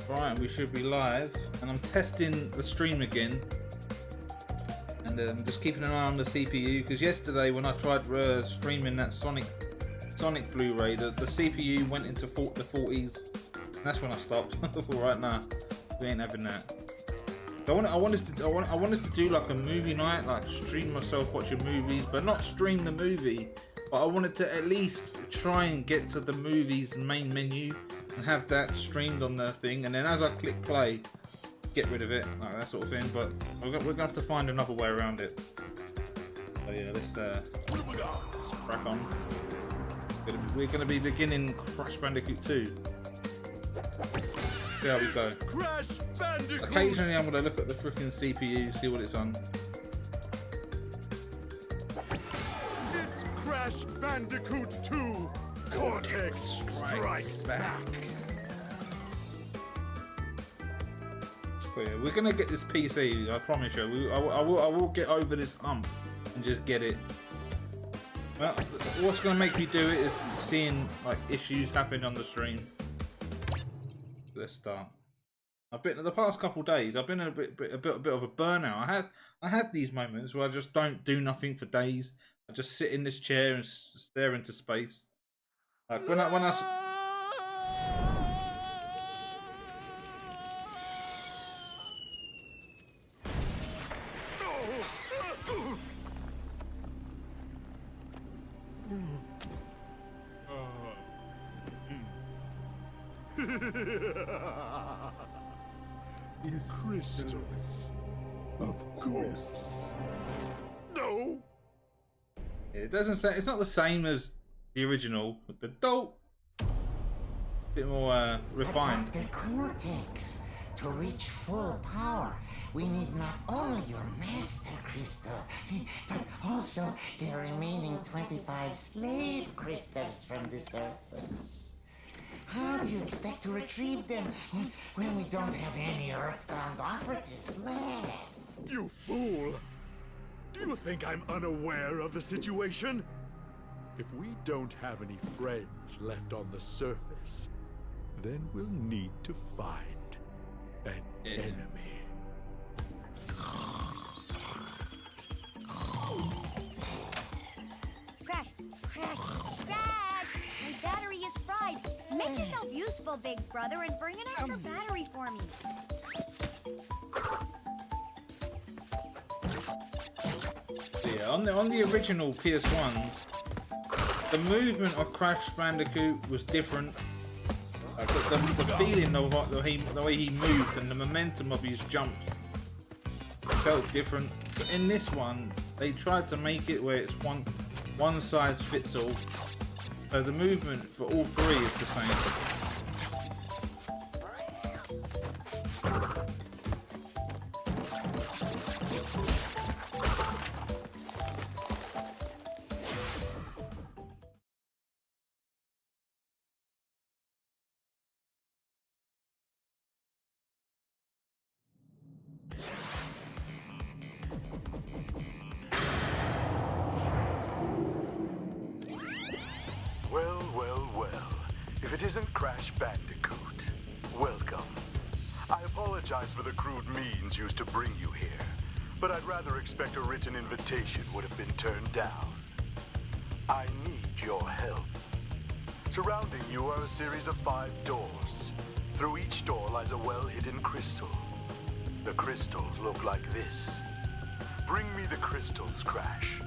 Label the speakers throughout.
Speaker 1: Right, we should be live, and I'm testing the stream again, and just keeping an eye on the CPU, because yesterday when I tried streaming that Sonic Blu-ray, the CPU went into the 40s, and that's when I stopped. For right now, we ain't having that. So I want us to do like a movie night, like stream myself watching movies, but not stream the movie. But I wanted to at least try and get to the movie's main menu and have that streamed on the thing, and then as I click play, get rid of it, like that sort of thing. But we're gonna have to find another way around it. So yeah, let's crack on. We're gonna be beginning Crash Bandicoot 2. There we go.
Speaker 2: Crash Bandicoot.
Speaker 1: Occasionally I'm gonna look at the freaking CPU, see what it's on.
Speaker 2: It's Crash Bandicoot 2. Cortex strikes back.
Speaker 1: So yeah, we're gonna get this PC, I promise you. I will get over this hump and just get it. Well, what's gonna make me do it is seeing like issues happen on the stream. Let's start. The past couple of days, I've been in a bit of a burnout. I had these moments where I just don't do nothing for days. I just sit in this chair and stare into space. Like when I
Speaker 2: Crystals. Of course. No.
Speaker 1: It doesn't say, it's not the same as the original, but the dope bit more refined.
Speaker 3: The cortex. To reach full power, we need not only your master crystal, but also the remaining 25 slave crystals from the surface. How do you expect to retrieve them when we don't have any earthbound operatives left?
Speaker 2: You fool! Do you think I'm unaware of the situation? If we don't have any friends left on the surface, then we'll need to find an enemy.
Speaker 4: Crash! Crash! Crash! My battery is fried. Make yourself useful, big brother, and bring an extra battery for me.
Speaker 1: Yeah, on the original PS1s, the movement of Crash Bandicoot was different. The feeling of the way he moved and the momentum of his jumps felt different. But in this one, they tried to make it where it's one size fits all. So the movement for all three is the same.
Speaker 2: If it isn't Crash Bandicoot, welcome. I apologize for the crude means used to bring you here, but I'd rather expect a written invitation would have been turned down. I need your help. Surrounding you are a series of 5 doors. Through each door lies a well-hidden crystal. The crystals look like this. Bring me the crystals, Crash.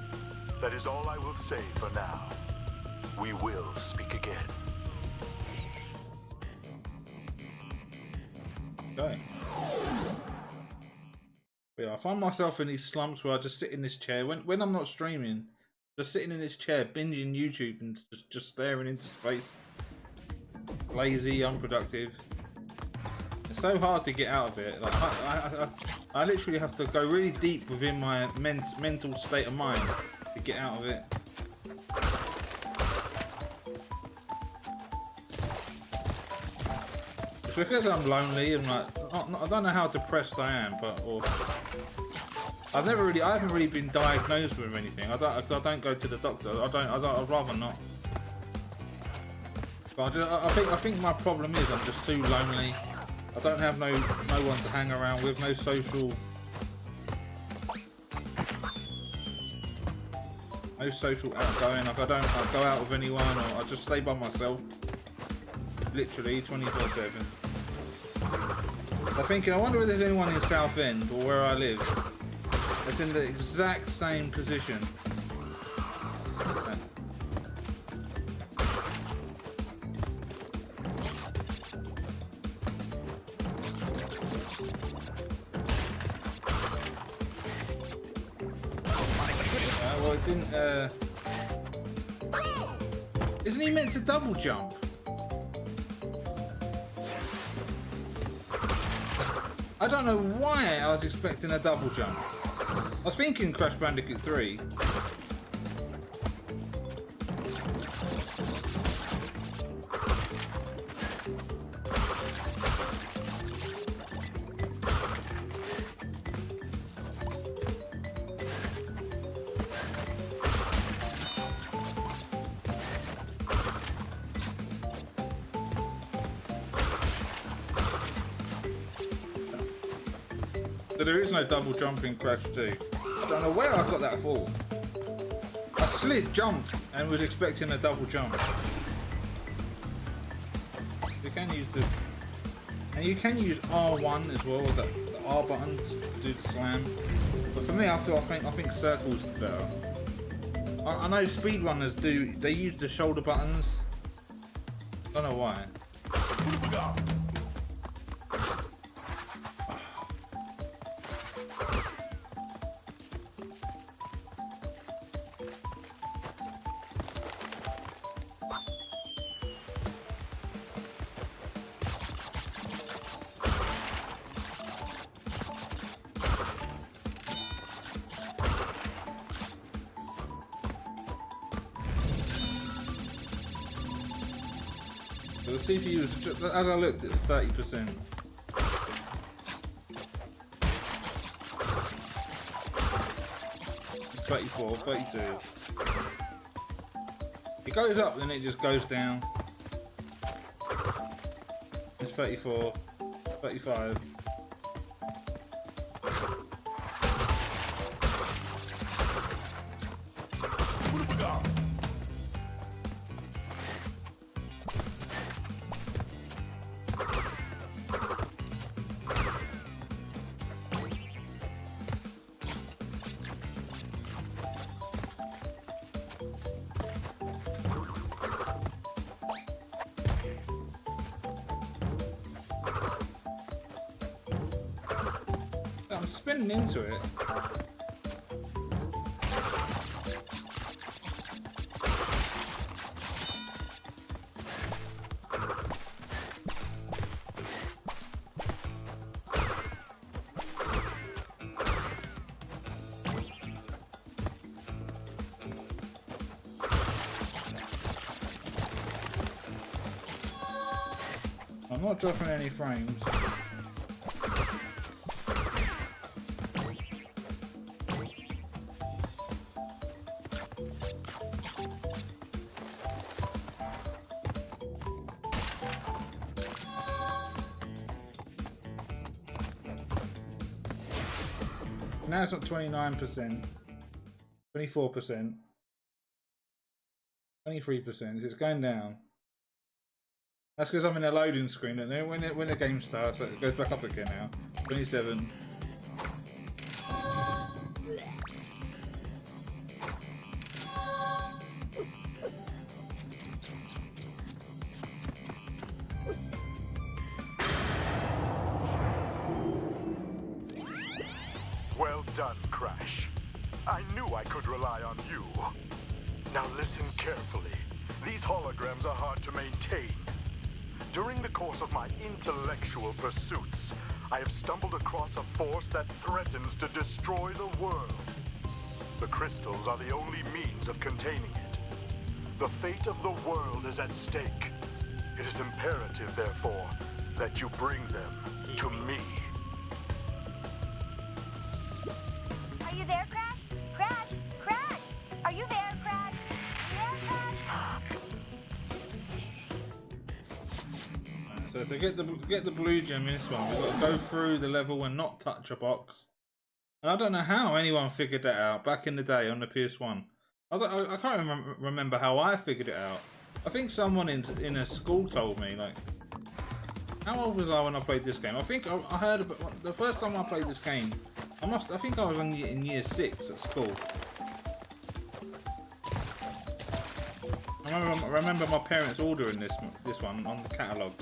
Speaker 2: That is all I will say for now. We will speak again.
Speaker 1: Okay. Yeah, I find myself in these slumps where I just sit in this chair when I'm not streaming, just sitting in this chair binging YouTube and just staring into space. Lazy, unproductive. It's so hard to get out of it. Like I literally have to go really deep within my mental state of mind to get out of it. Because I'm lonely and like I don't know how depressed I am, but I haven't really been diagnosed with anything. I don't go to the doctor. I'd rather not. But I think my problem is I'm just too lonely. I don't have no one to hang around with, no social outgoing. Like I don't go out with anyone, or I just stay by myself. Literally 24/7. I'm thinking, I wonder if there's anyone in Southend or where I live that's in the exact same position. Well, it didn't. Isn't he meant to double jump? I don't know why I was expecting a double jump. I was thinking Crash Bandicoot 3. So there is no double jump in Crash 2. I don't know where I got that for. I slid, jumped, and was expecting a double jump. You can use the... And you can use R1 as well, the R button to do the slam. But for me, I think circles is better. I know speedrunners do, they use the shoulder buttons. I don't know why. So the CPU is, just, as I looked, it's 30%. It's 34, 32. It goes up, then it just goes down. It's 34, 35. I'm spinning into it. I'm not dropping any frames. Now it's at 29%, 24%, 23%. It's going down. That's because I'm in a loading screen, and then when the game starts, it goes back up again now. 27.
Speaker 2: Well done, Crash. I knew I could rely on you. Now listen carefully. These holograms are hard to maintain. During the course of my intellectual pursuits, I have stumbled across a force that threatens to destroy the world. The crystals are the only means of containing it. The fate of the world is at stake. It is imperative, therefore, that you bring them to me.
Speaker 4: Are you there, Crash? Crash! Crash! Are you there, Crash? There, Crash?
Speaker 1: So So to get the blue gem in this one, we've got to go through the level and not touch a box. And I don't know how anyone figured that out back in the day on the PS1. I can't remember how I figured it out. I think someone in a school told me. Like, how old was I when I played this game? I think I heard about the first time I played this game. I think I was in year 6 at school. I remember my parents ordering this one on the catalogue.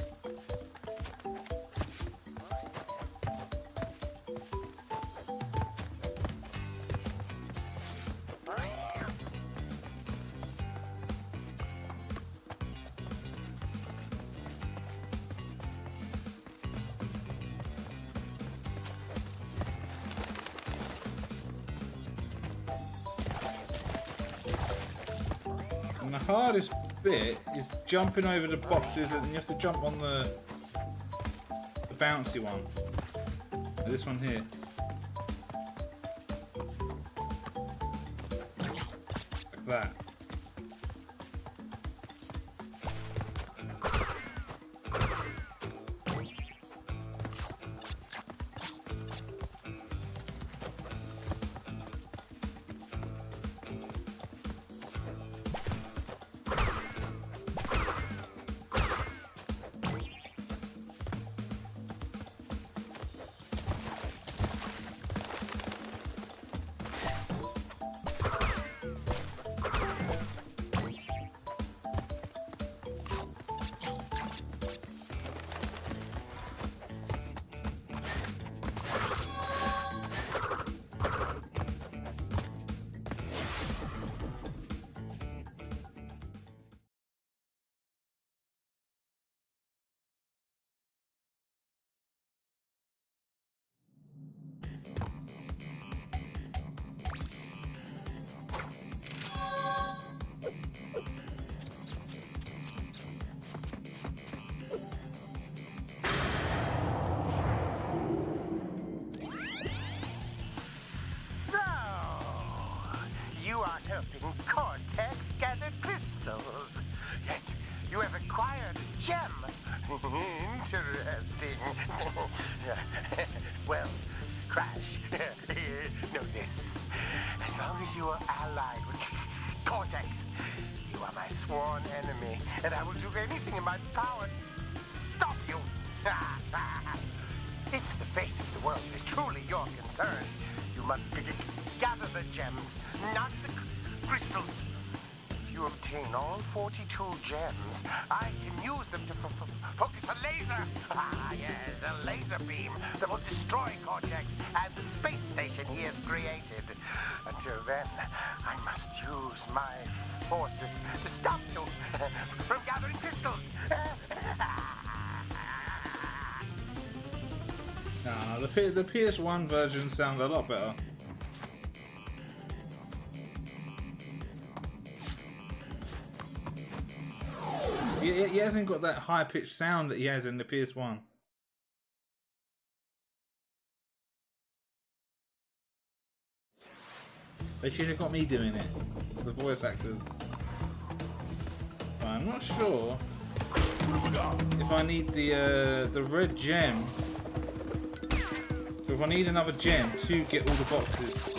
Speaker 1: And the hardest bit is jumping over the boxes, and you have to jump on the bouncy one. This one here. Like that.
Speaker 5: Helping Cortex gather crystals. Yet you have acquired a gem. Interesting. Well, Crash, know this. As long as you are allied with Cortex, you are my sworn enemy, and I will do anything in my power to stop you. If the fate of the world is truly your concern, you must gather the gems, not the crystals. If you obtain all 42 gems, I can use them to focus a laser. Yes, a laser beam that will destroy Cortex and the space station he has created. Until then, I must use my forces to stop you from gathering crystals.
Speaker 1: Nah, the PS1 version sounds a lot better. He hasn't got that high-pitched sound that he has in the PS1. They should have got me doing it, the voice actors. But I'm not sure if I need the red gem. So if I need another gem to get all the boxes.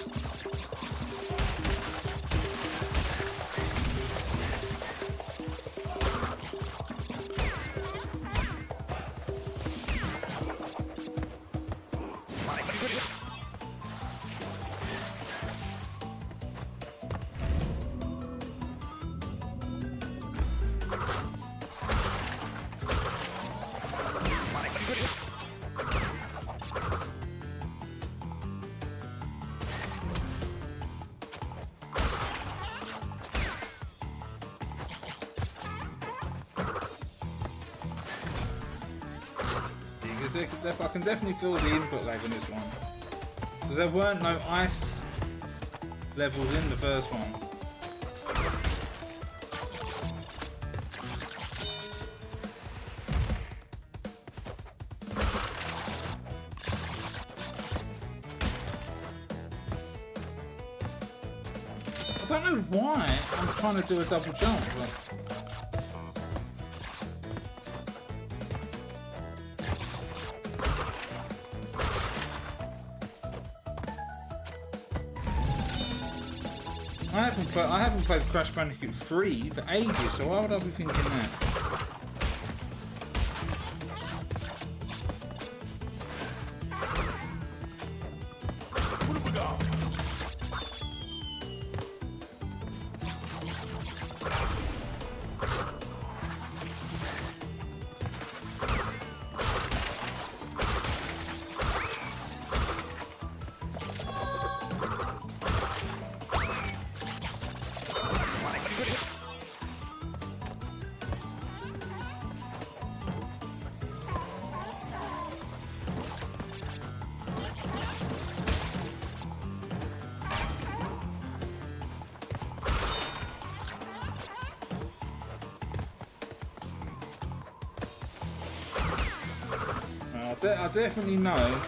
Speaker 1: I can definitely feel the input lag on this one. Because there weren't no ice levels in the first one. I don't know why I'm trying to do a double jump. I haven't played Crash Bandicoot 3 for ages, so why would I be thinking that? I definitely know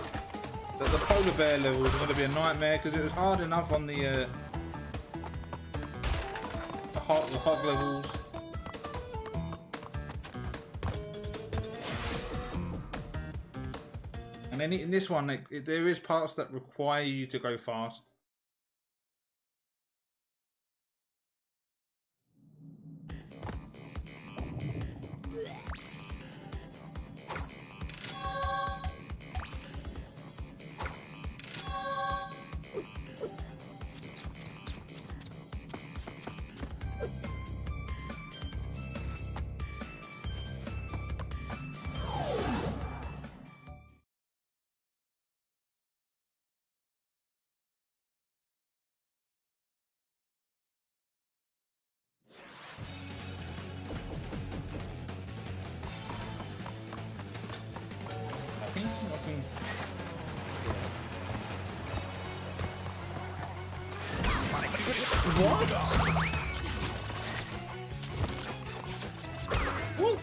Speaker 1: that the polar bear levels are going to be a nightmare because it was hard enough on the hog levels. And then in this one, there is parts that require you to go fast. What? What?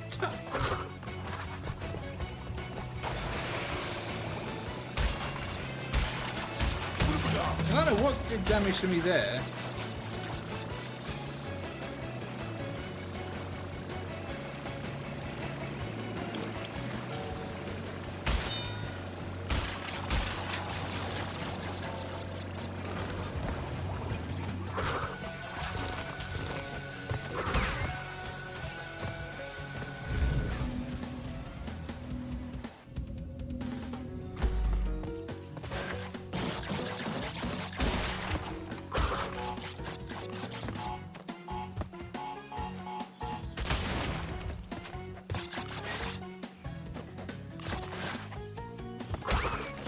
Speaker 1: I don't know what did damage to me there.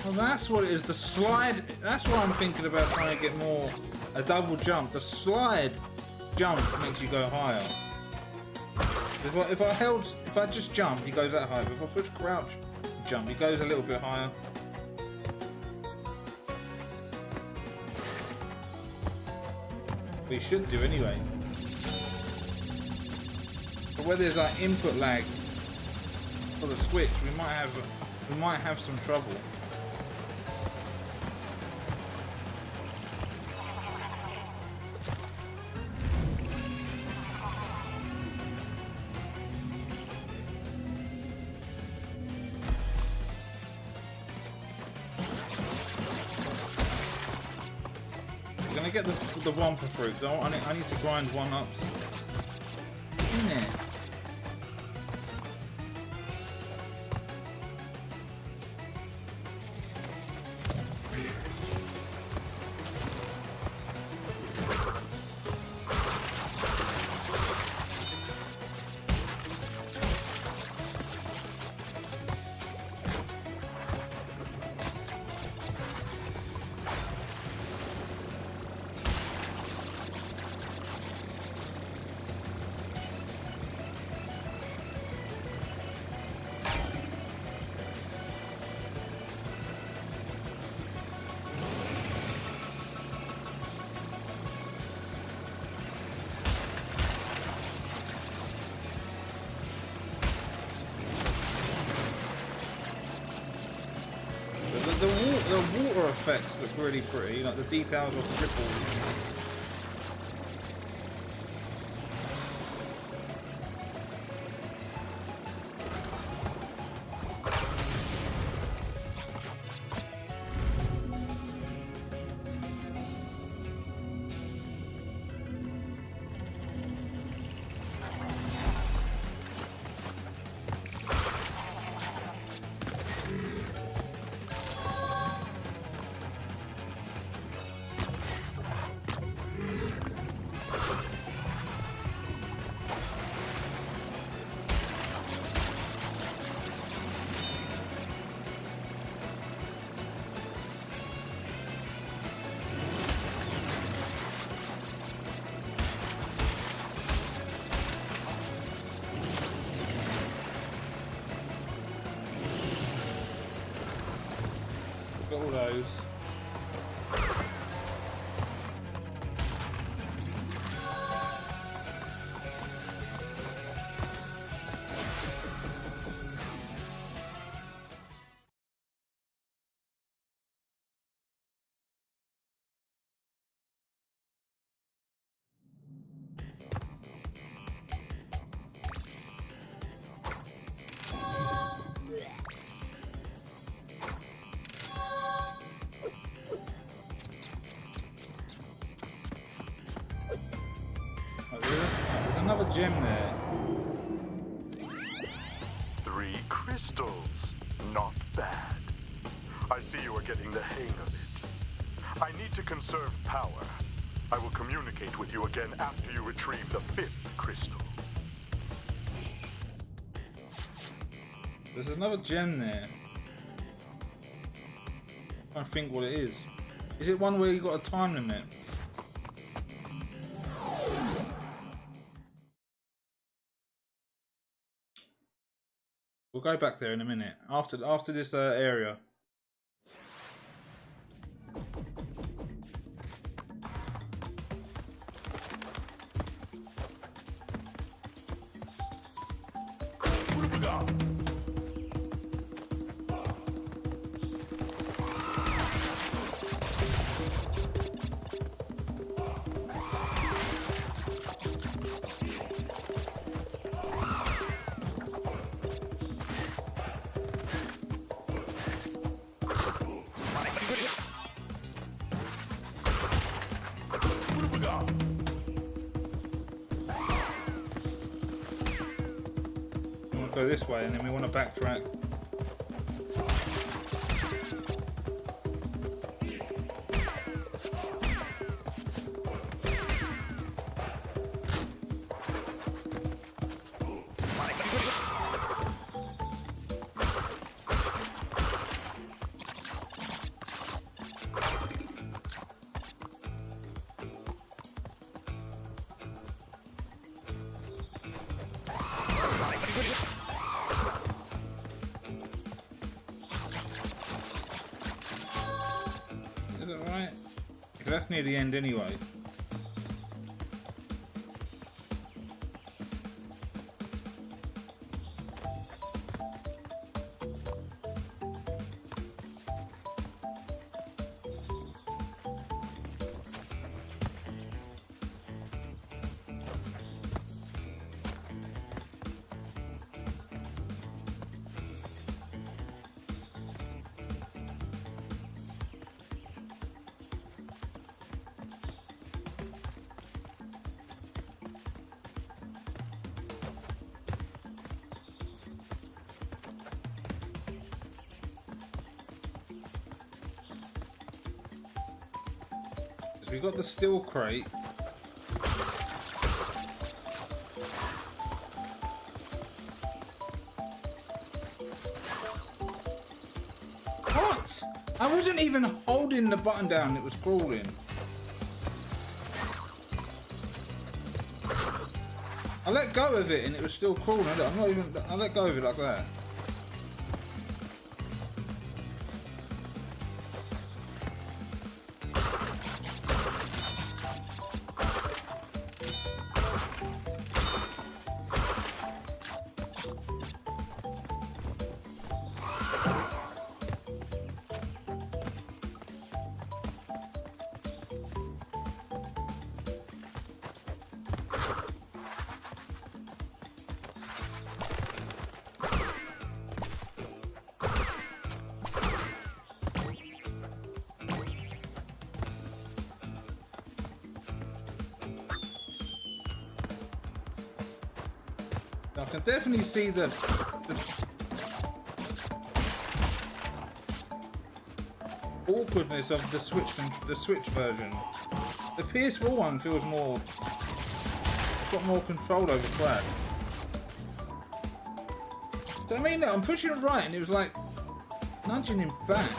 Speaker 1: Well, that's what it is. The slide. That's what I'm thinking about trying to get more. A double jump. The slide jump makes you go higher. If I just jump, he goes that high. But if I push crouch, jump, he goes a little bit higher. We should do anyway. But where there's like input lag for the Switch, we might have some trouble. Get the Wampa fruit. I need to grind 1-ups in there. The water effects look really pretty, like the details of ripples. got all those. There's another gem there.
Speaker 2: 3 crystals. Not bad. I see you are getting the hang of it. I need to conserve power. I will communicate with you again after you retrieve the 5th crystal.
Speaker 1: There's another gem there. I'm trying to think what it is. Is it one where you got a time limit? We'll go back there in a minute. After this area. Go this way and then we want to backtrack. Is that right? Because that's near the end anyway. We got the steel crate. What? I wasn't even holding the button down, it was crawling. I let go of it and it was still crawling. I let go of it like that. I can definitely see the awkwardness of the Switch version. The PS4 one feels more, it's got more control over track. So I mean, I'm pushing it right, and it was like nudging him back.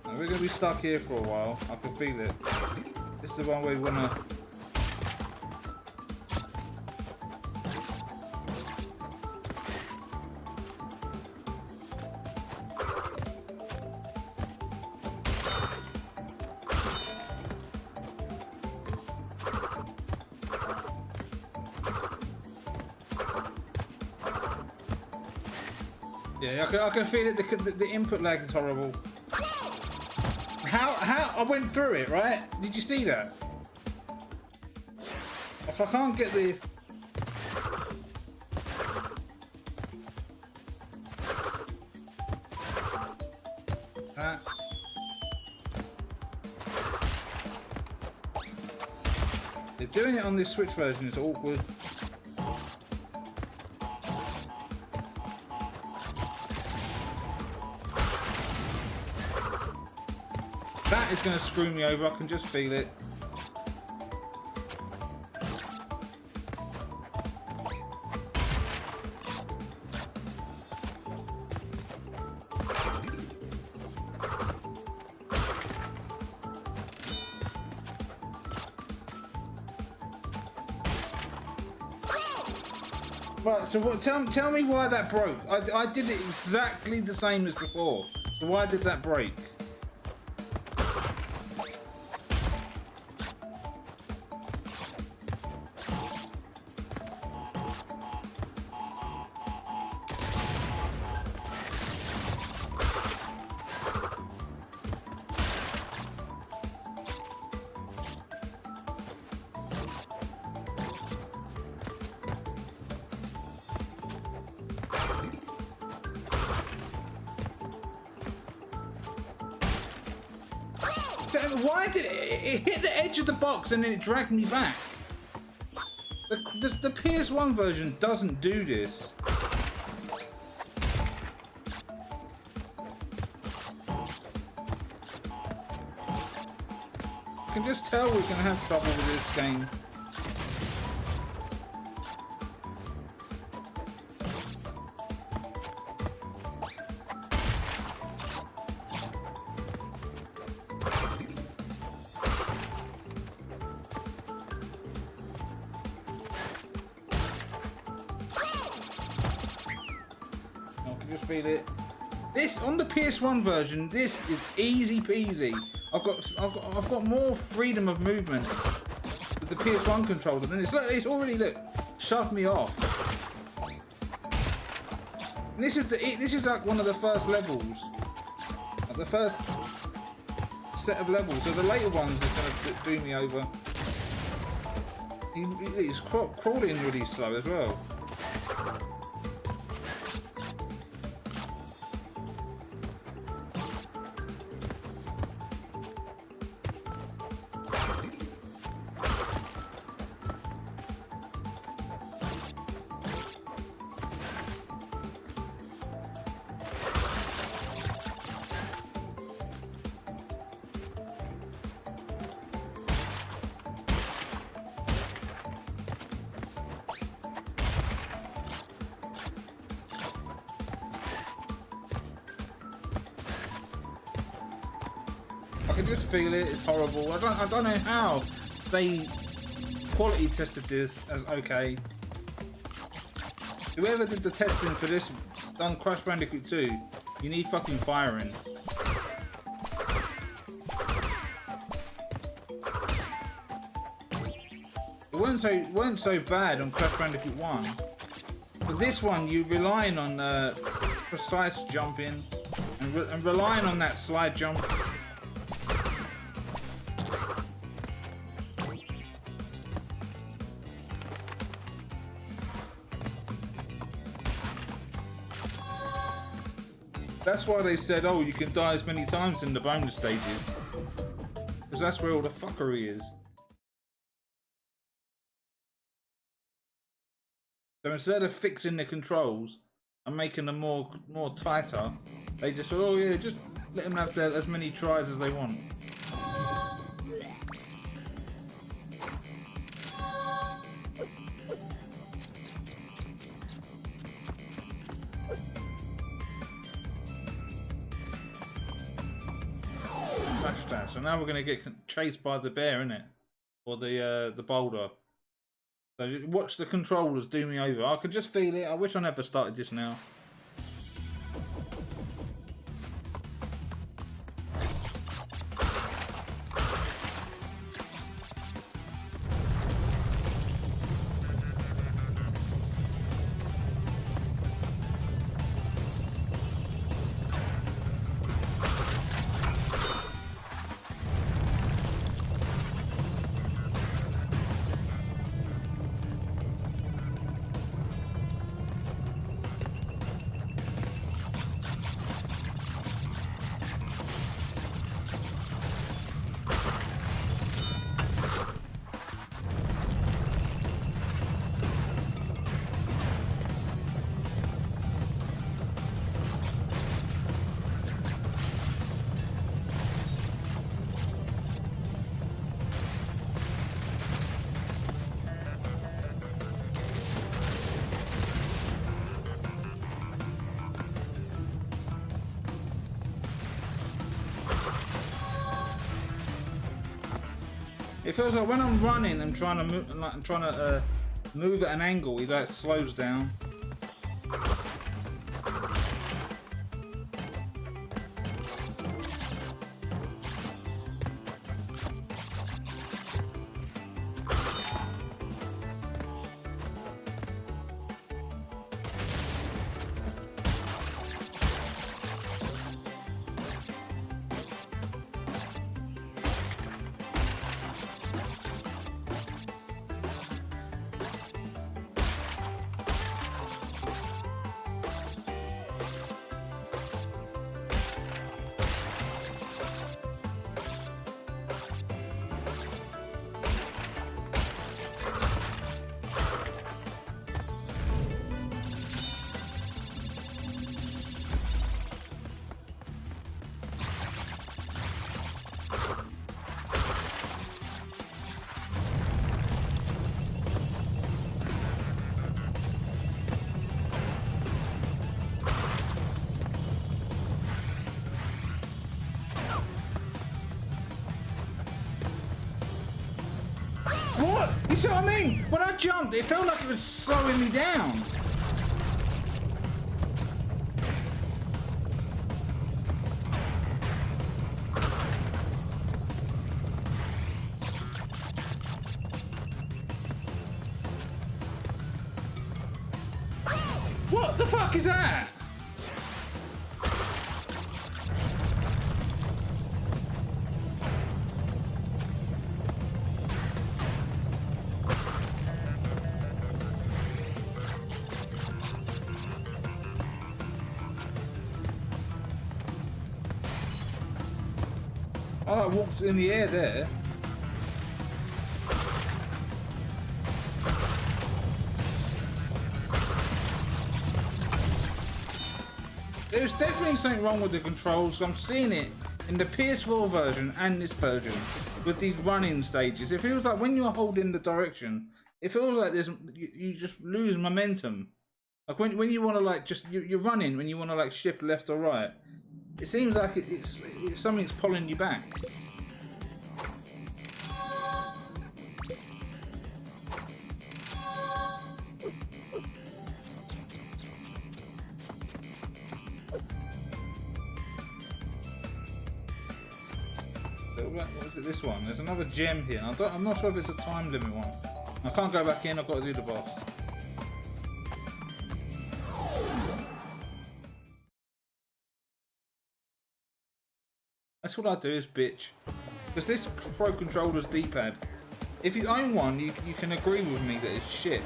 Speaker 1: Now, we're gonna be stuck here for a while. I can feel it. This is the one where we wanna. Yeah, I can feel it. The input lag is horrible. How I went through it, right? Did you see that? I can't get the. They're doing it on this Switch version. It's awkward. That is going to screw me over. I can just feel it. Right, so what? Tell me why that broke. I did it exactly the same as before. So why did that break? Why did it hit the edge of the box and then it dragged me back? The PS1 version doesn't do this. I can just tell we're gonna have trouble with this game. Feel it. This on the PS1 version, this is easy peasy. I've got more freedom of movement with the PS1 controller than it's already shoved me off. And this is like one of the first levels, like the first set of levels. So the later ones are gonna do me over. He's crawling really slow as well. I can just feel it. It's horrible. I don't know how they quality tested this as okay. Whoever did the testing for this done Crash Bandicoot 2. You need fucking firing. It weren't so bad on Crash Bandicoot 1, but this one you're relying on precise jumping and relying on that slide jump. That's why they said, oh, you can die as many times in the bonus stages. Because that's where all the fuckery is. So instead of fixing the controls and making them more tighter, they just said, oh yeah, just let them have as many tries as they want. So now we're going to get chased by the bear, innit? Or the boulder. So watch the controllers do me over. I could just feel it. I wish I never started this now. It feels like when I'm running and trying to move at an angle, he like slows down. What? You see what I mean? When I jumped, it felt like it was slowing me down. What the fuck is that? I like walked in the air there. There's definitely something wrong with the controls. I'm seeing it in the PS4 version and this version with these running stages. It feels like when you're holding the direction, it feels like you just lose momentum. Like when you want to like you're running when you want to like shift left or right. It seems like it's something's pulling you back. What is it? This one. There's another gem here. I'm not sure if it's a time limit one. I can't go back in. I've got to do the boss. That's what I do is bitch. Because this Pro Controller's D-pad, if you own one, you can agree with me that it's shit.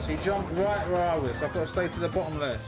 Speaker 1: So he jumped right where I was. I've got to stay to the bottom left.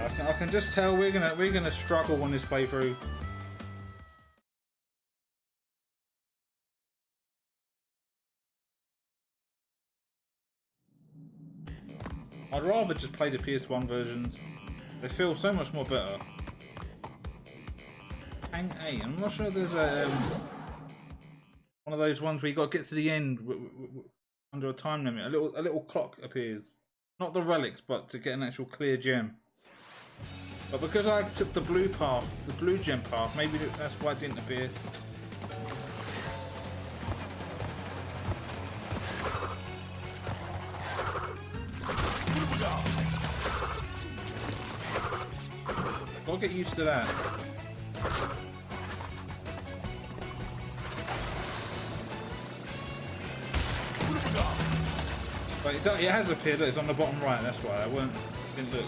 Speaker 1: I can just tell we're gonna struggle on this playthrough. I'd rather just play the PS1 versions. They feel so much more better. Hang 8. I'm not sure if there's a one of those ones where you got to get to the end under a time limit. A little clock appears. Not the relics, but to get an actual clear gem. But because I took the blue path, the blue gem path, maybe that's why it didn't appear. I'll get used to that. But it has appeared. It's on the bottom right. That's why I didn't look.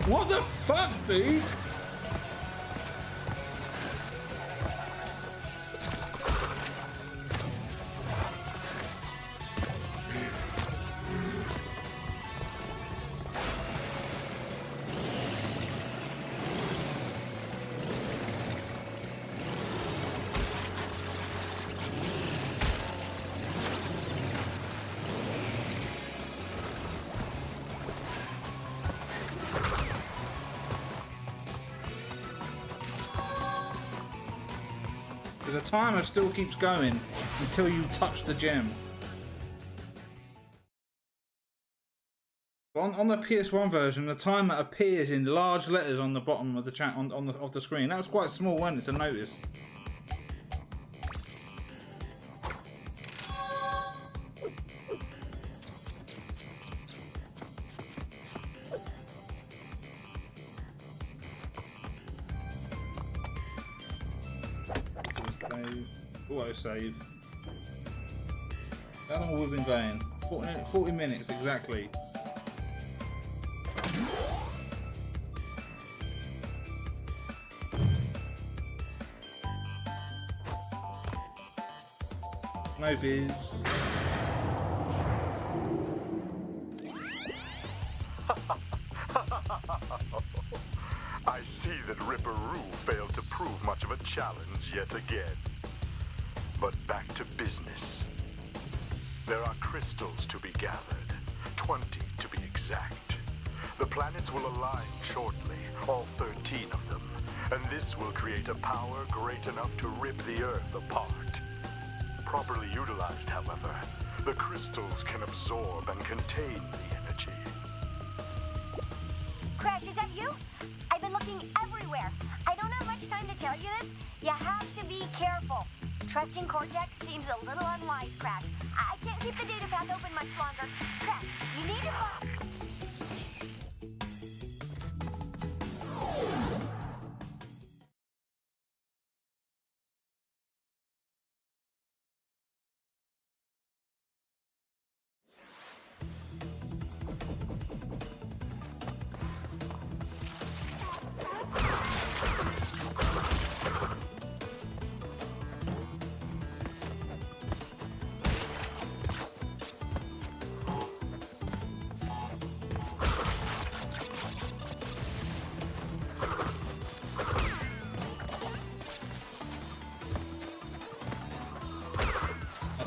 Speaker 1: What the fuck, dude? The timer still keeps going until you touch the gem. On the PS1 version, the timer appears in large letters on the bottom of the chat of the screen. That was quite small, wasn't it, to notice? Auto save. How long have we been going? 40 minutes exactly. No biz.
Speaker 2: I see that Ripperoo failed to prove much of a challenge yet again. But back to business. There are crystals to be gathered, 20 to be exact. The planets will align shortly, all 13 of them, and this will create a power great enough to rip the Earth apart. Properly utilized, however, the crystals can absorb and contain the energy.
Speaker 4: Crash, is that you? I've been looking everywhere. I don't have much time to tell you this. You have to be careful. Trusting Cortex seems a little unwise, Crash. I can't keep the data path open much longer. Crash, you need to...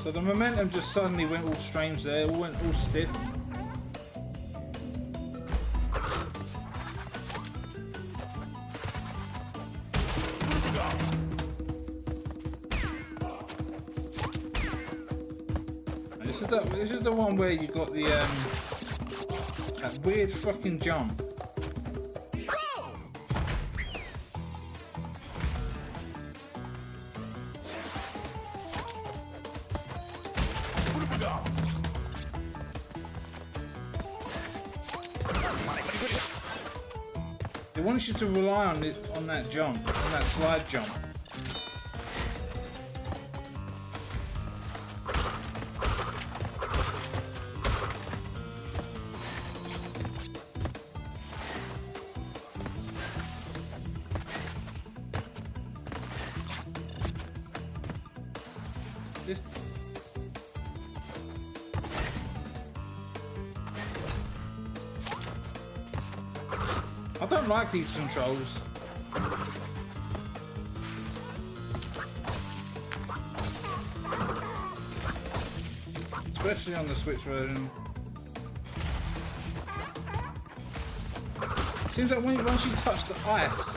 Speaker 1: So the momentum just suddenly went all strange there, it went all stiff. And this is the one where you got the that weird fucking jump. They want you to rely on that jump, on that slide jump. This. I don't like these controls. Especially on the Switch version. Seems like once you touch the ice,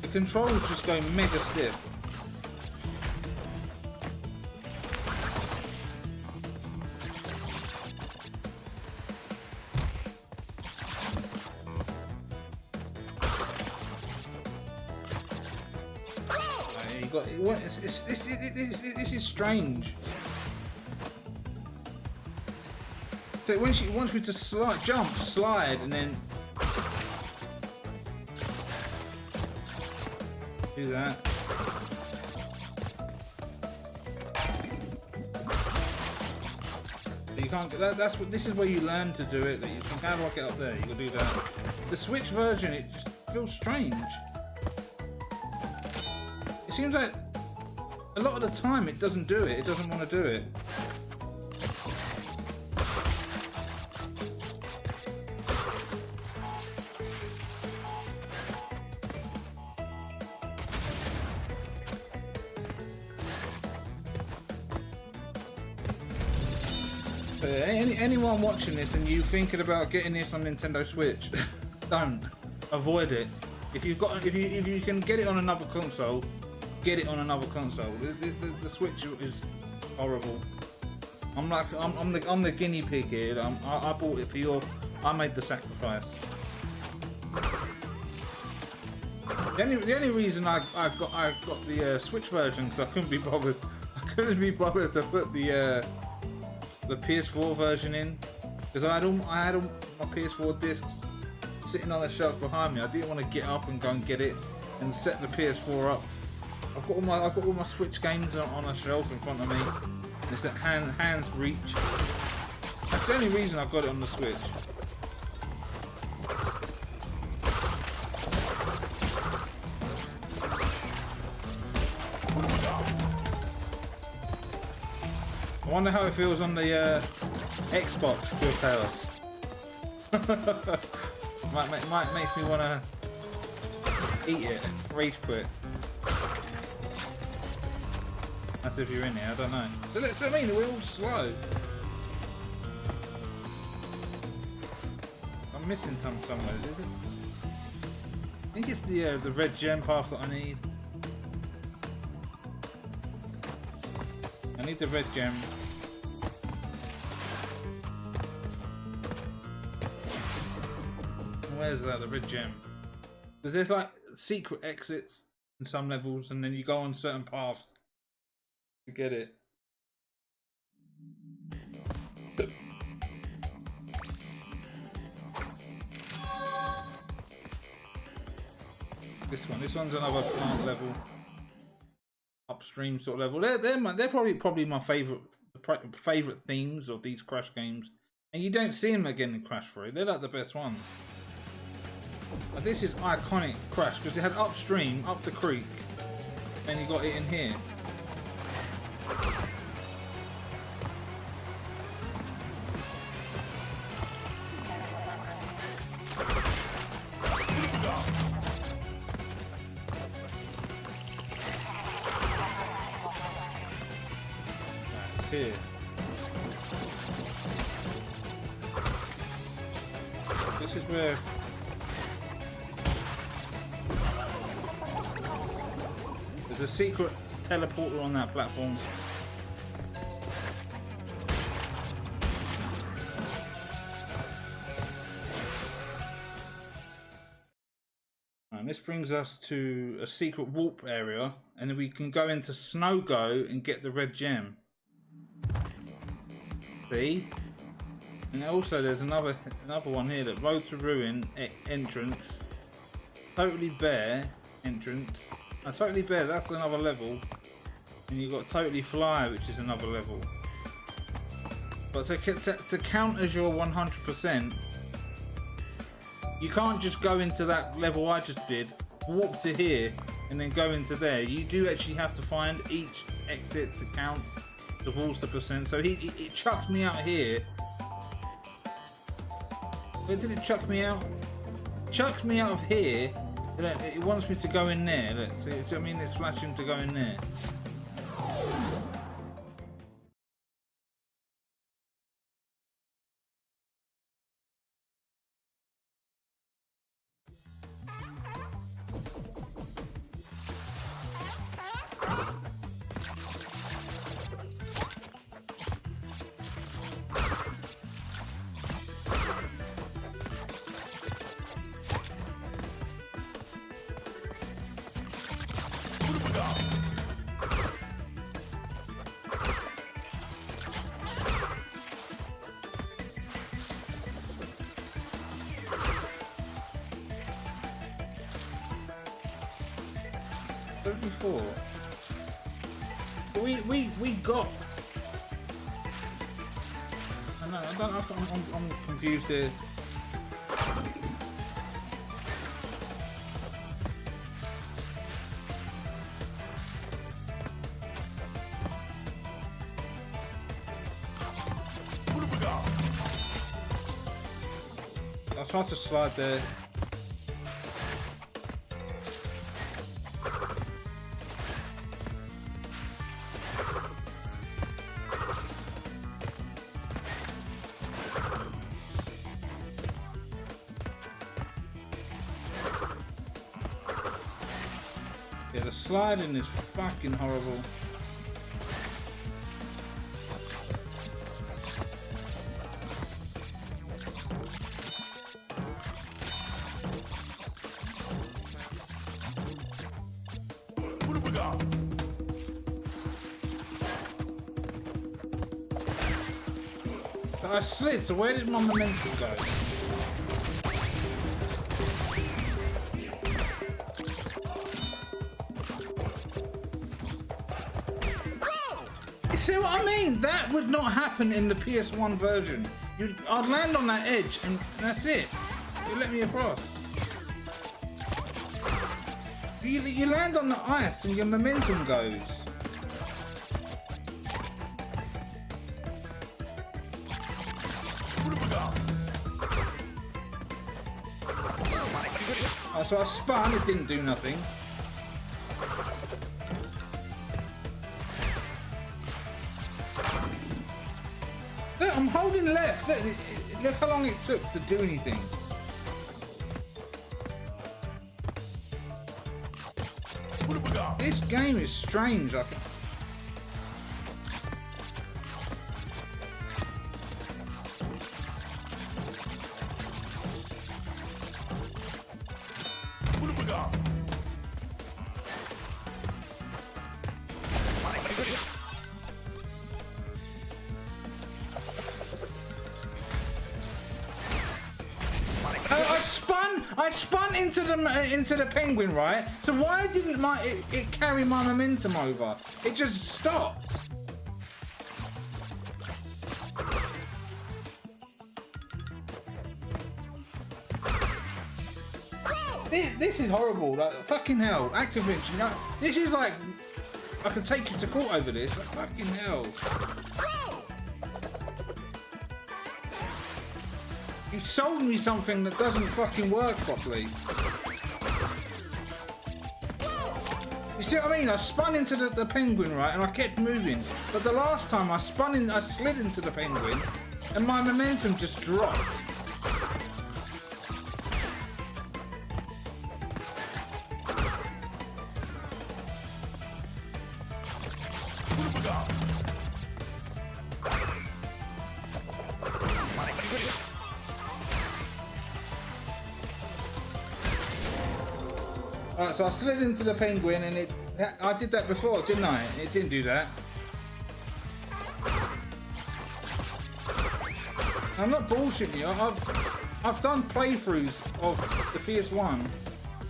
Speaker 1: the controls just go mega stiff. This is strange. So it wants me to jump, slide, and then do that. But you can't. That's what. This is where you learn to do it. That you can. How do I get up there? You can do that. The Switch version, it just feels strange. It seems like a lot of the time it doesn't do it. It doesn't want to do it. Anyone watching this and you thinking about getting this on Nintendo Switch, don't. Avoid it. If you can get it on another console, get it on another console. The Switch is horrible. I'm the guinea pig here. I bought it for your. I made the sacrifice. The only reason I got the Switch version because I couldn't be bothered. I couldn't be bothered to put the PS4 version in because I had all my PS4 discs sitting on the shelf behind me. I didn't want to get up and go and get it and set the PS4 up. I've got all my Switch games on a shelf in front of me. It's at hand's reach. That's the only reason I've got it on the Switch. I wonder how it feels on the Xbox Pure Chaos. might make me want to eat it, rage quit. That's if you're in here, I don't know. So that's what I mean, we're all slow. I'm missing somewhere, is it? I think it's the red gem path that I need. I need the red gem. Where's that? The red gem. Because there's like secret exits in some levels, and then you go on certain paths to get it. This one's another plant level, upstream sort of level. They're probably my favorite themes of these Crash games, and you don't see them again in Crash 3. They're like the best ones. But this is iconic Crash because it had upstream, up the creek, and you got it in here. Here. This is where there's a secret teleporter on that platform. And this brings us to a secret warp area, and then we can go into Snow Go and get the red gem. See? And also there's another one here, that Road to Ruin entrance, Totally Bare entrance. Totally Bare, that's another level. And you've got Totally Fly, which is another level. But to count as your 100%, you can't just go into that level I just did warp to here and then go into there. You do actually have to find each exit to count towards the percent. So it chucked me out here. Where did it chuck me out? Chucked me out of here. Look, it wants me to go in there. Look, see, I mean, it's flashing to go in there. Before we got. I know. I'm confused here.
Speaker 5: What have we got?
Speaker 1: I tried to slide there. Yeah, the sliding is fucking horrible.
Speaker 5: What have we got?
Speaker 1: But I slid, so where did my momentum go? See what I mean? That would not happen in the PS1 version. I'd land on that edge and that's it. You let me across. You land on the ice and your momentum goes.
Speaker 5: What have we got?
Speaker 1: Oh, so I spun, it didn't do nothing. Look, I'm holding left. Look how long it took to do anything.
Speaker 5: What have we got?
Speaker 1: This game is strange.
Speaker 5: What have we got?
Speaker 1: I spun into the penguin, right? So why didn't it carry my momentum over? It just stopped. This is horrible. Like, fucking hell, Activision. You know, this is like I could take you to court over this. Like, fucking hell. You sold me something that doesn't fucking work properly. You see what I mean? I spun into the penguin, right, and I kept moving. But the last time I slid into the penguin, and my momentum just dropped.
Speaker 5: What have we got?
Speaker 1: Alright, so I slid into the penguin and I did that before, didn't I? It didn't do that. I'm not bullshitting you. I've done playthroughs of the PS1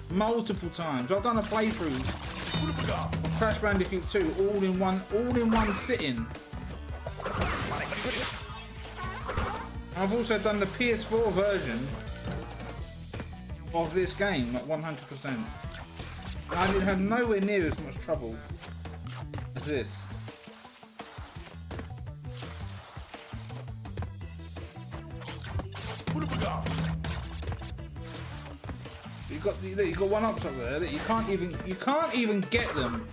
Speaker 1: multiple times. I've done a playthrough of Crash Bandicoot 2 all in one sitting. I've also done the PS4 version of this game, like 100%. I didn't have nowhere near as much trouble as this. You got one ups up there that you can't even get them.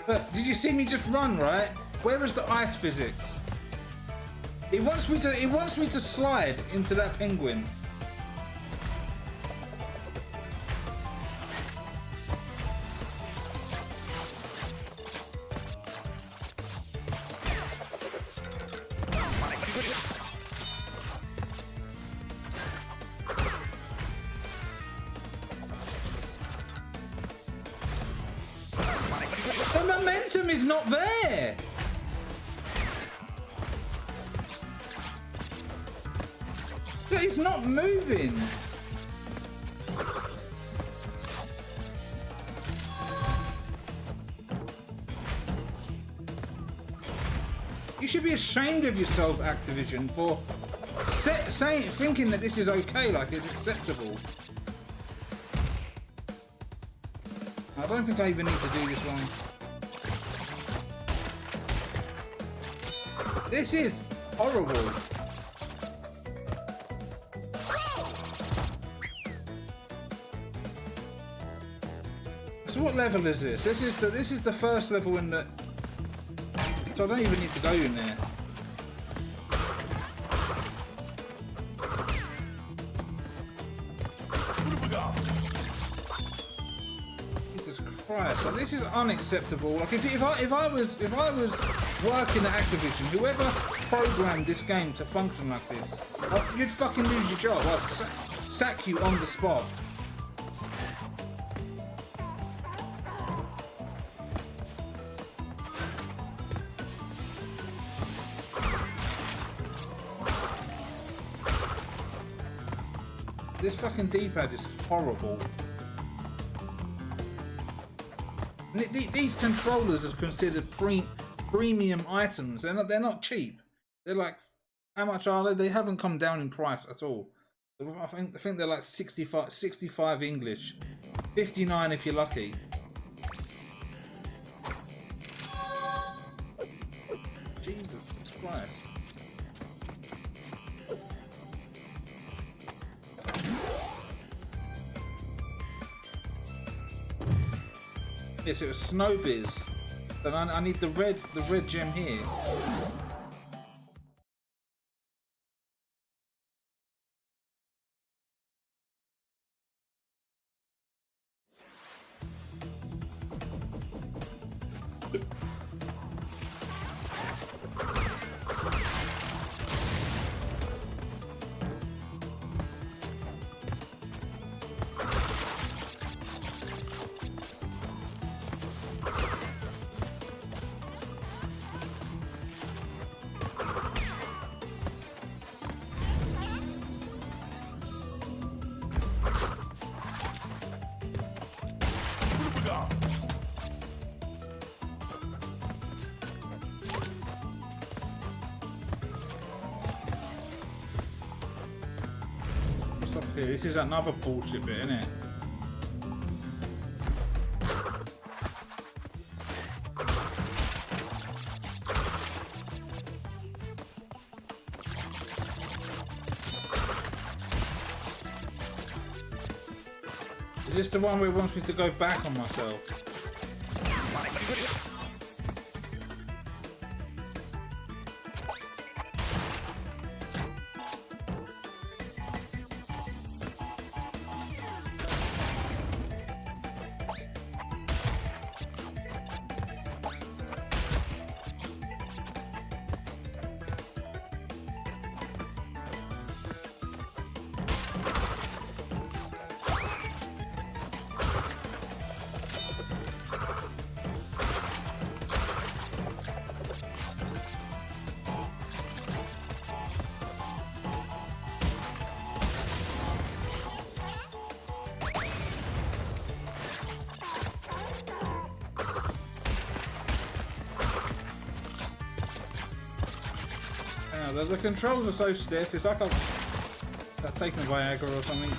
Speaker 1: But did you see me just run, right? Where is the ice physics? It wants me to slide into that penguin. The momentum is not there. It's not moving. You should be ashamed of yourself, Activision, for thinking that this is okay, like it's acceptable. I don't think I even need to do this one. This is horrible. So what level is this? This is the first level in the. So I don't even need to go in there. Jesus Christ! Like, this is unacceptable. Like if I was working at Activision, whoever programmed this game to function like this, you'd fucking lose your job. I'd sack you on the spot. This fucking D-pad is horrible. And these controllers are considered premium items. They're not cheap. They're like, how much are they? They haven't come down in price at all. I think they're like 65 English, 59 if you're lucky. Jesus Christ. Yes, it was Snowbiz. But I need the red gem here. This is another bullshit bit, isn't it? Is this the one where it wants me to go back on myself? The controls are so stiff, it's like I've taken a Viagra or something.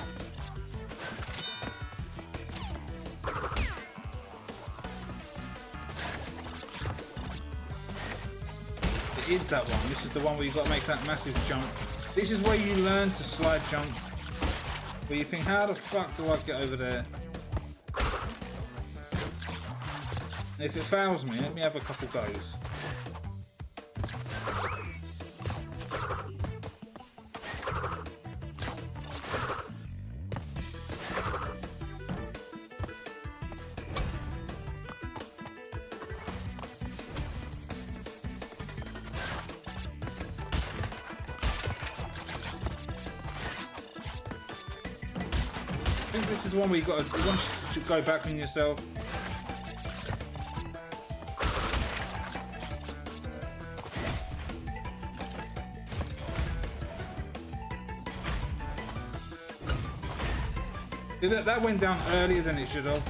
Speaker 1: It is that one. This is the one where you've got to make that massive jump. This is where you learn to slide jump. Where you think, how the fuck do I get over there? And if it fails me, let me have a couple goes. I think this is the one where you want to go back on yourself. That went down earlier than it should have.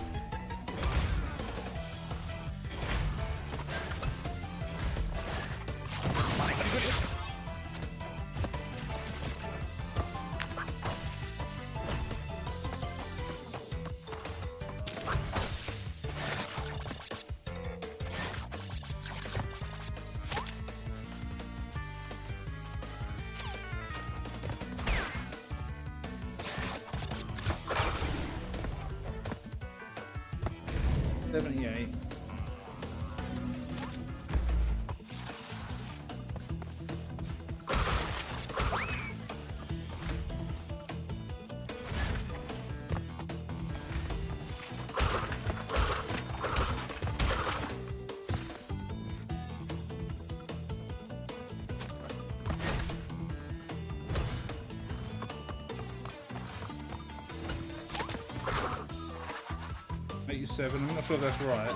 Speaker 1: I'm not sure that's right.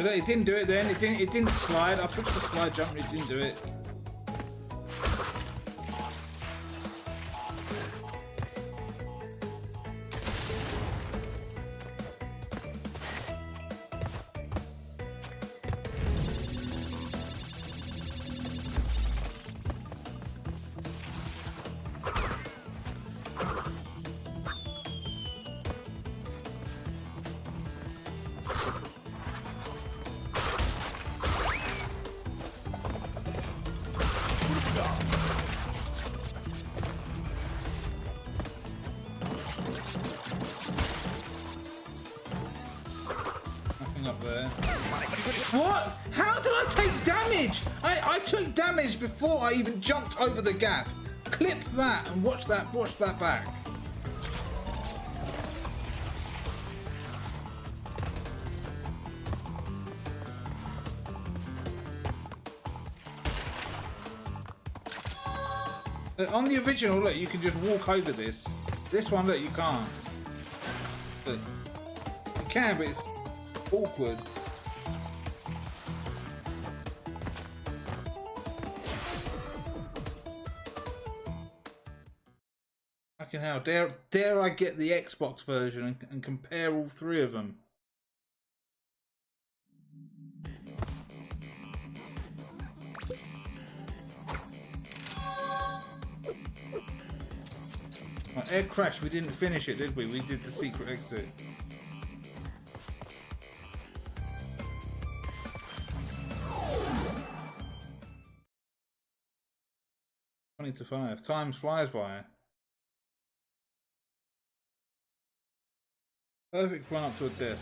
Speaker 1: It didn't do it then. It didn't slide. I pushed the slide jump and it didn't do it. What? How did I take damage? I took damage before I even jumped over the gap. Clip that and watch that back. On the original, look, you can just walk over this. This one, look, you can't. Look, you can, but it's awkward. Fucking hell, dare I get the Xbox version and compare all three of them? Air Crash, we didn't finish it, did we? We did the secret exit. To 5. Time flies by. Perfect run up to a death.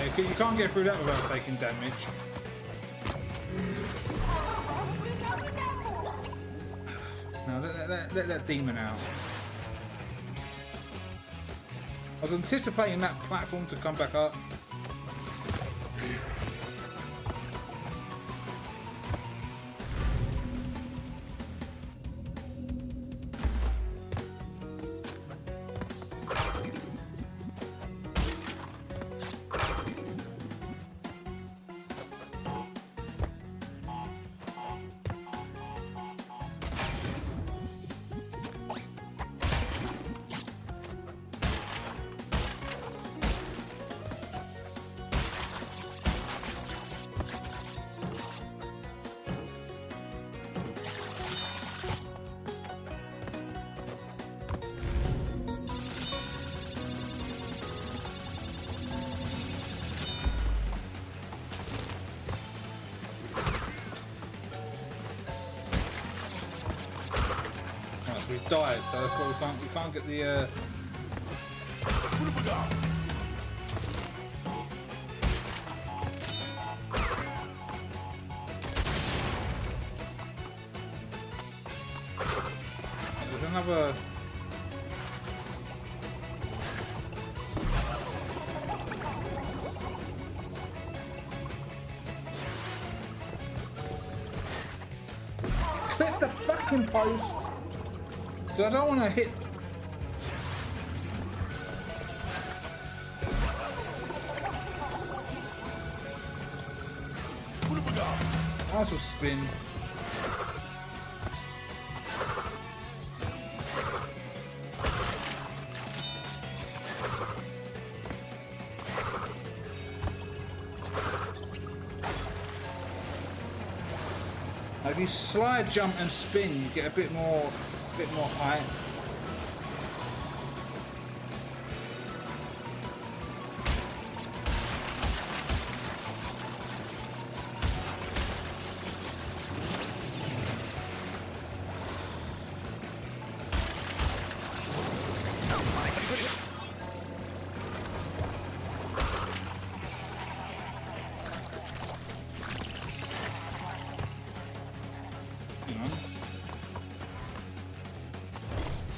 Speaker 1: Yeah, you can't get through that without taking damage. No, let that demon out. I was anticipating that platform to come back up. We've died, so that's why we can't get the there's another click the fucking post. So I don't want to hit. I also spin. Now if you slide, jump, and spin, you get a bit more height.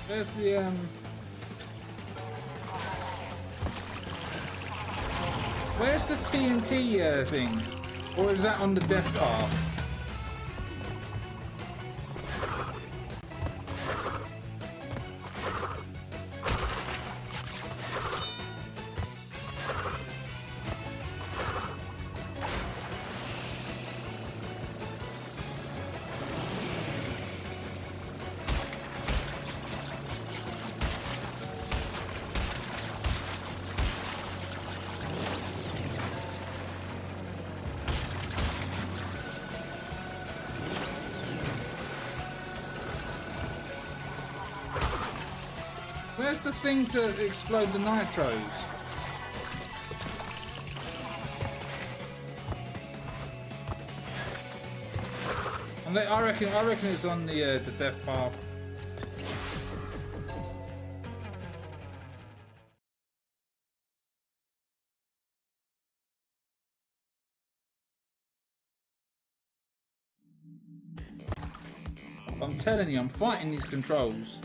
Speaker 1: Where's the where's the TNT thing? Or is that on the death path? Where's the thing to explode the nitros? And I reckon it's on the death path. I'm telling you, I'm fighting these controls.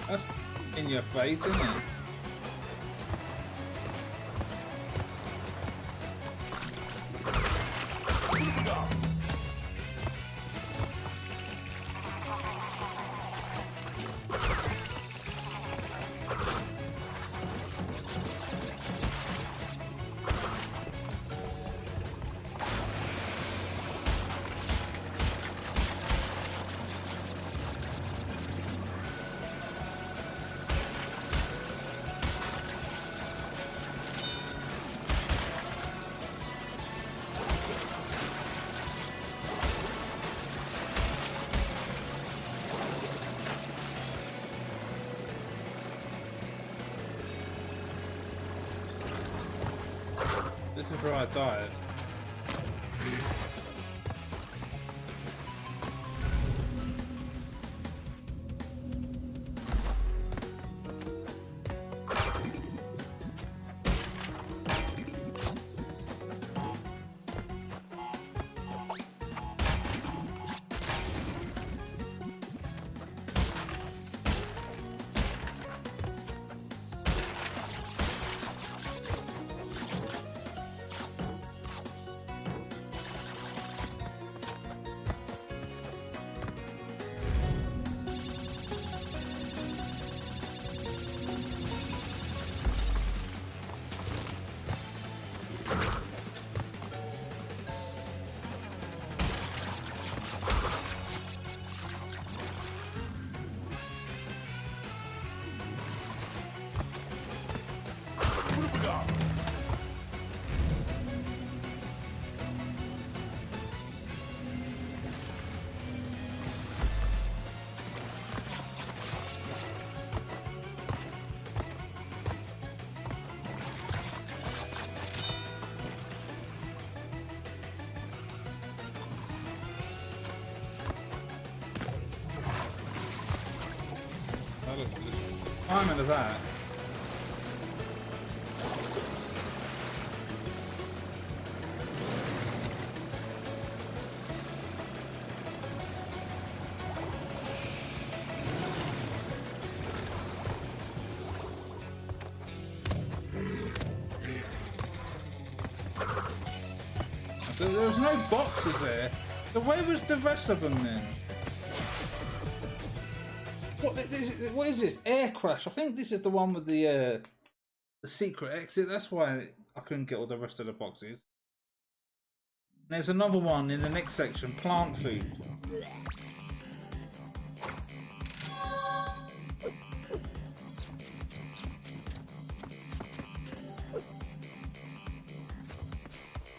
Speaker 1: That's in your face, isn't it? This is where I died. I'm into that. There was no boxes there. So where was the rest of them then? What is this? Air crash. I think this is the one with the secret exit. That's why I couldn't get all the rest of the boxes. There's another one in the next section. Plant food.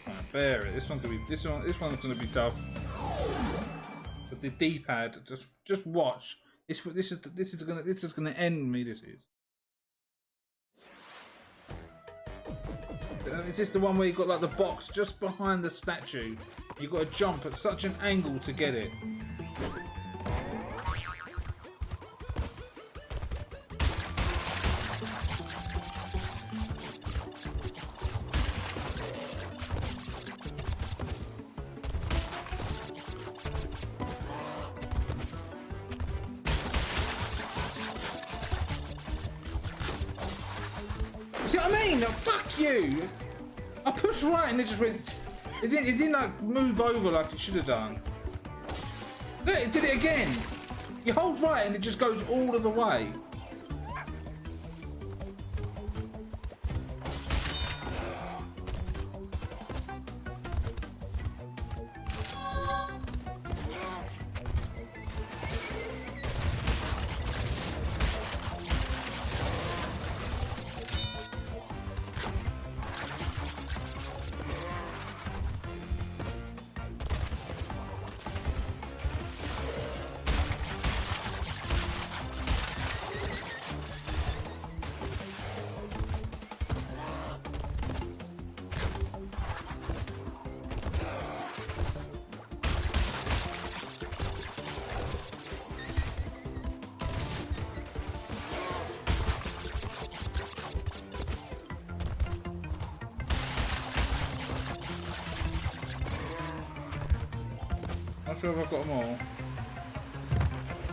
Speaker 1: Right, bear it. This one's gonna be tough. With the D-pad, just watch. This is gonna end me. This is. Is this the one where you got like the box just behind the statue? You got to jump at such an angle to get it. See what I mean? Fuck you! I pushed right and it just went. It didn't like move over like it should have done. Look, it did it again. You hold right and it just goes all of the way. Not sure if I've got them all.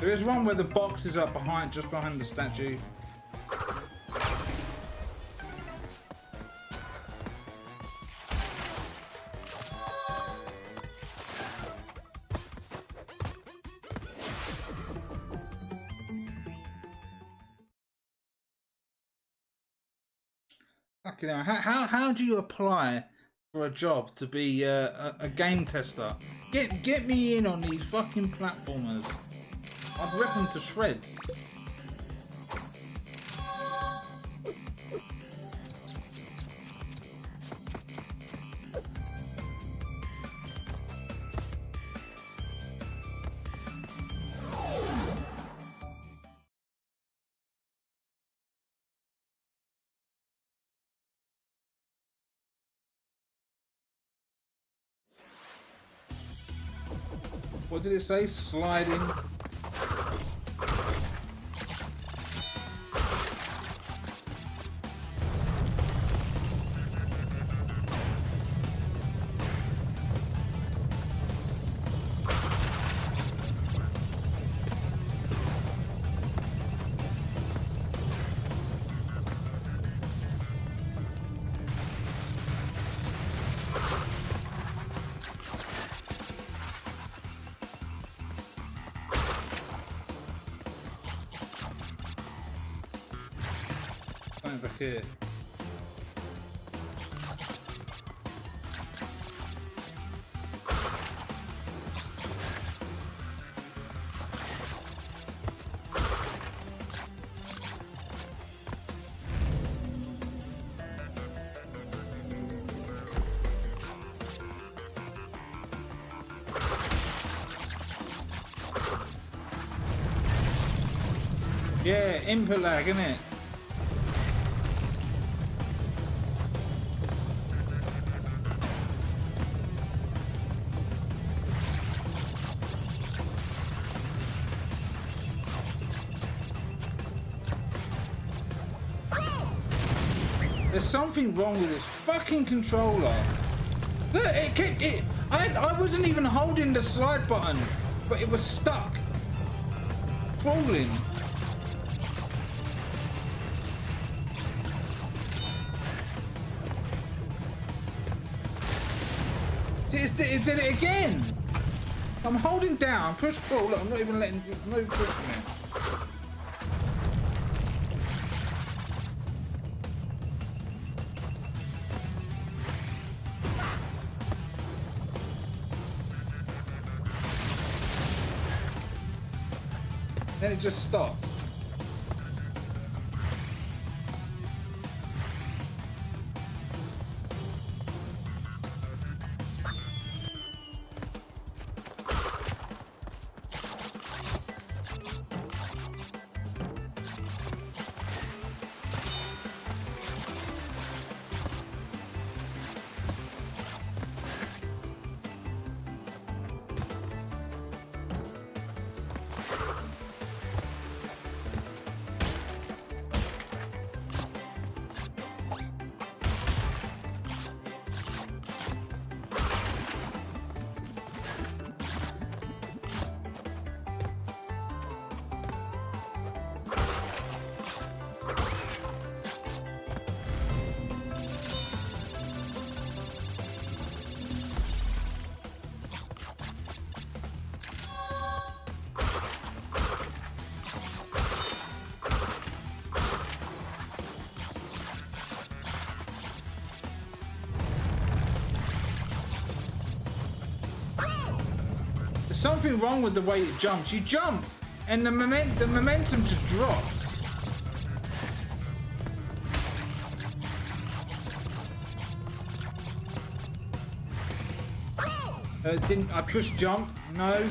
Speaker 1: There is one where the box is up behind, just behind the statue. Fucking hell. How do you apply for a job to be a game tester? Get me in on these fucking platformers. I'd rip them to shreds. What did it say? Sliding. Something back here. Yeah, input lag, isn't it? There's something wrong with this fucking controller. Look, I wasn't even holding the slide button, but it was stuck. Crawling. It did it again. I'm holding down, push crawl. Look, I'm not even pushing it. Then it just stopped. There's something wrong with the way it jumps. You jump, and the momentum just drops. Didn't I push jump? No.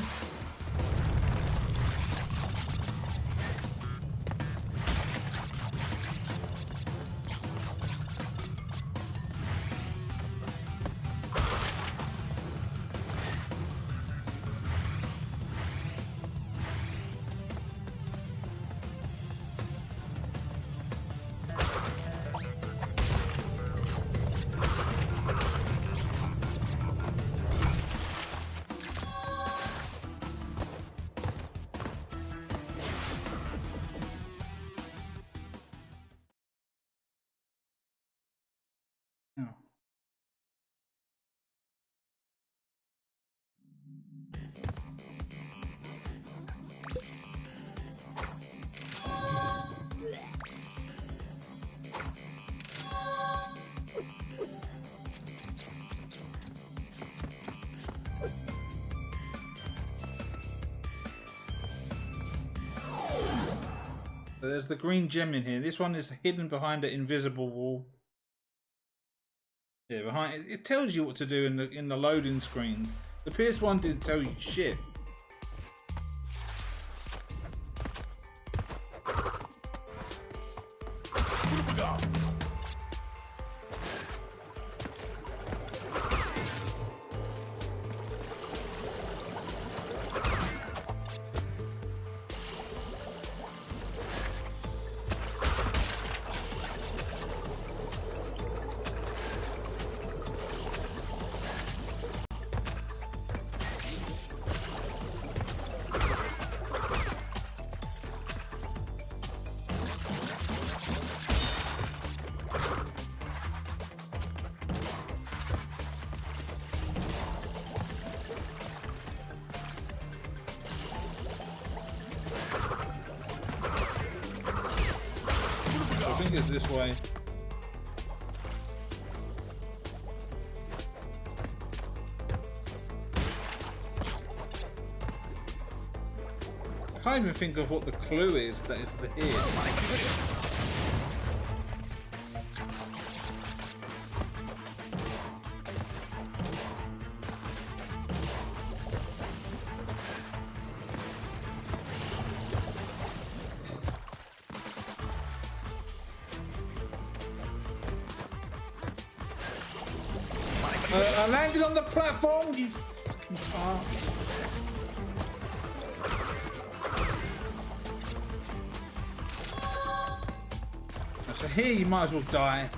Speaker 1: So there's the green gem in here. This one is hidden behind an invisible wall. Yeah, behind it tells you what to do in the loading screens. The PS1 didn't tell you shit. it's this way. I can't even think of what the clue is that is the here. I landed on the platform, you fucking fart. So here you might as well die.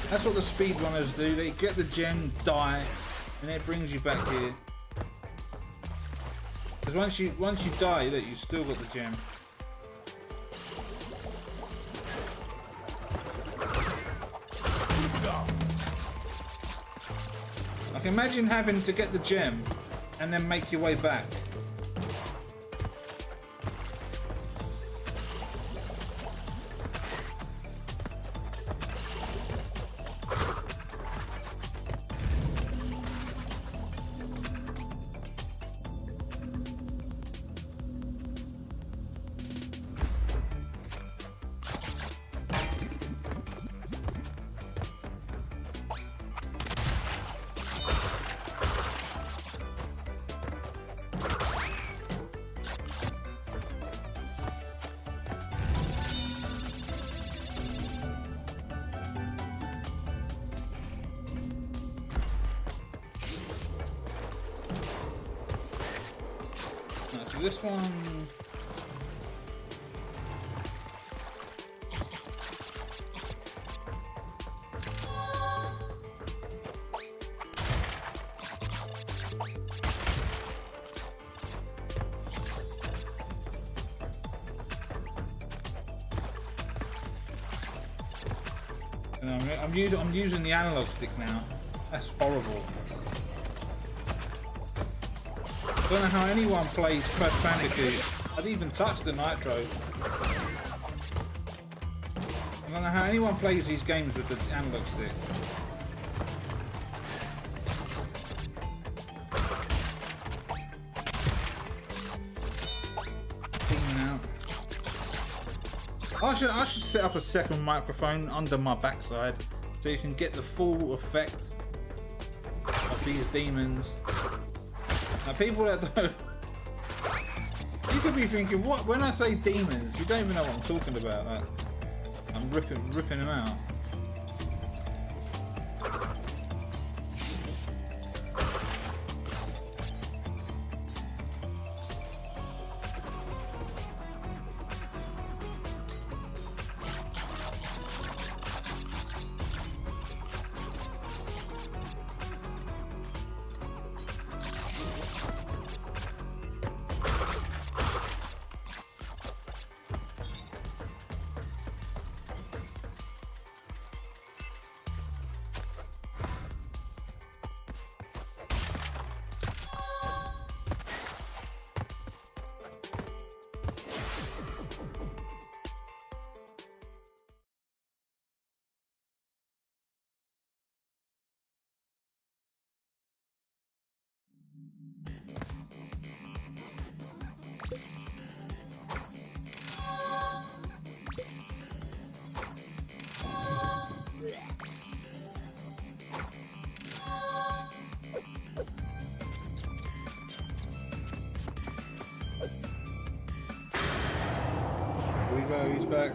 Speaker 1: That's what the speedrunners do. They get the gem, die, and it brings you back here. Because once you die, look, you've still got the gem. Like imagine having to get the gem and then make your way back. So this one... I'm using the analog stick now. That's horrible. I don't know how anyone plays Crash Bandicoot. I didn't even touch the nitro. I don't know how anyone plays these games with the analog stick. Demon out. I should set up a second microphone under my backside so you can get the full effect of these demons. Now people that don't... You could be thinking, what? When I say demons, you don't even know what I'm talking about. Like, I'm ripping them out. He's back.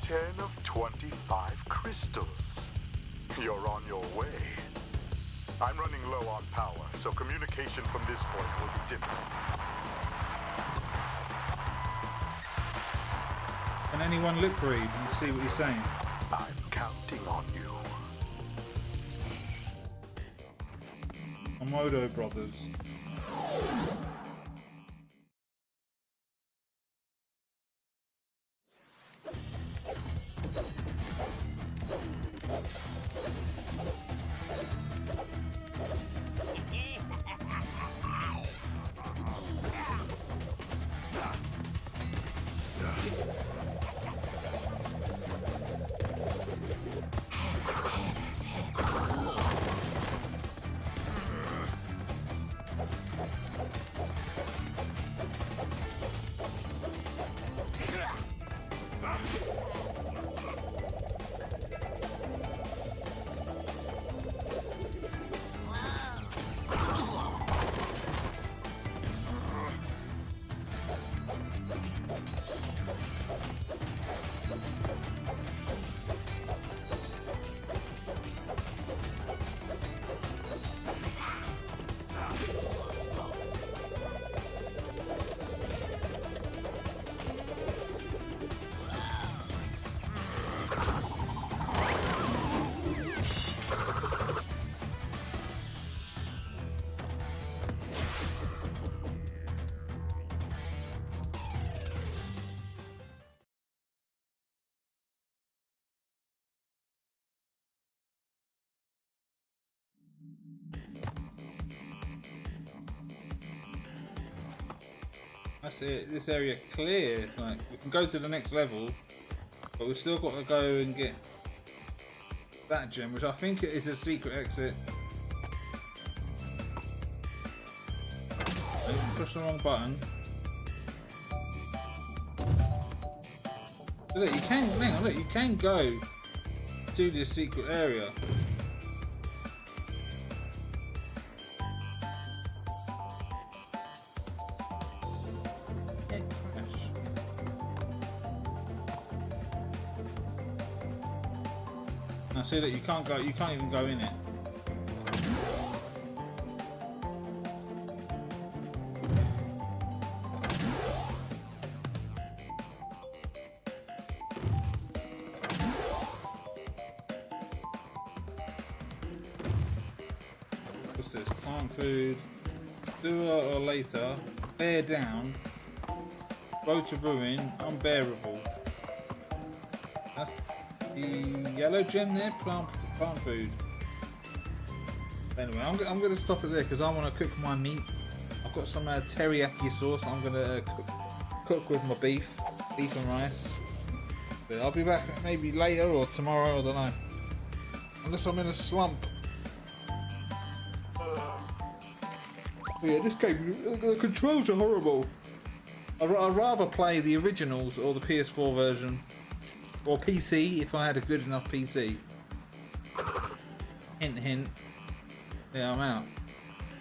Speaker 2: 10 of 25 crystals. You're on your way. I'm running low on power, so communication from this point will be difficult.
Speaker 1: Can anyone lip read and see what he's saying?
Speaker 2: I'm counting on you.
Speaker 1: Omodo Brothers. That's it. This area clear. Like we can go to the next level, but we've still got to go and get that gem, which I think is a secret exit. I pushed the wrong button. Look, you can. Hang on, look, you can go to this secret area. Now see that you can't go. You can't even go in it. What's this? Plant food. Sooner or later, bear down. Go to ruin. Unbearable. That's the yellow gem there. Plant food. Anyway, I'm going to stop it there because I want to cook my meat. I've got some teriyaki sauce. I'm going to cook with my beef and rice. But I'll be back maybe later or tomorrow. I don't know. Unless I'm in a slump. But yeah, this game, the controls are horrible. I'd rather play the originals or the PS4 version. Or PC, if I had a good enough PC. Hint, hint. Yeah, I'm out.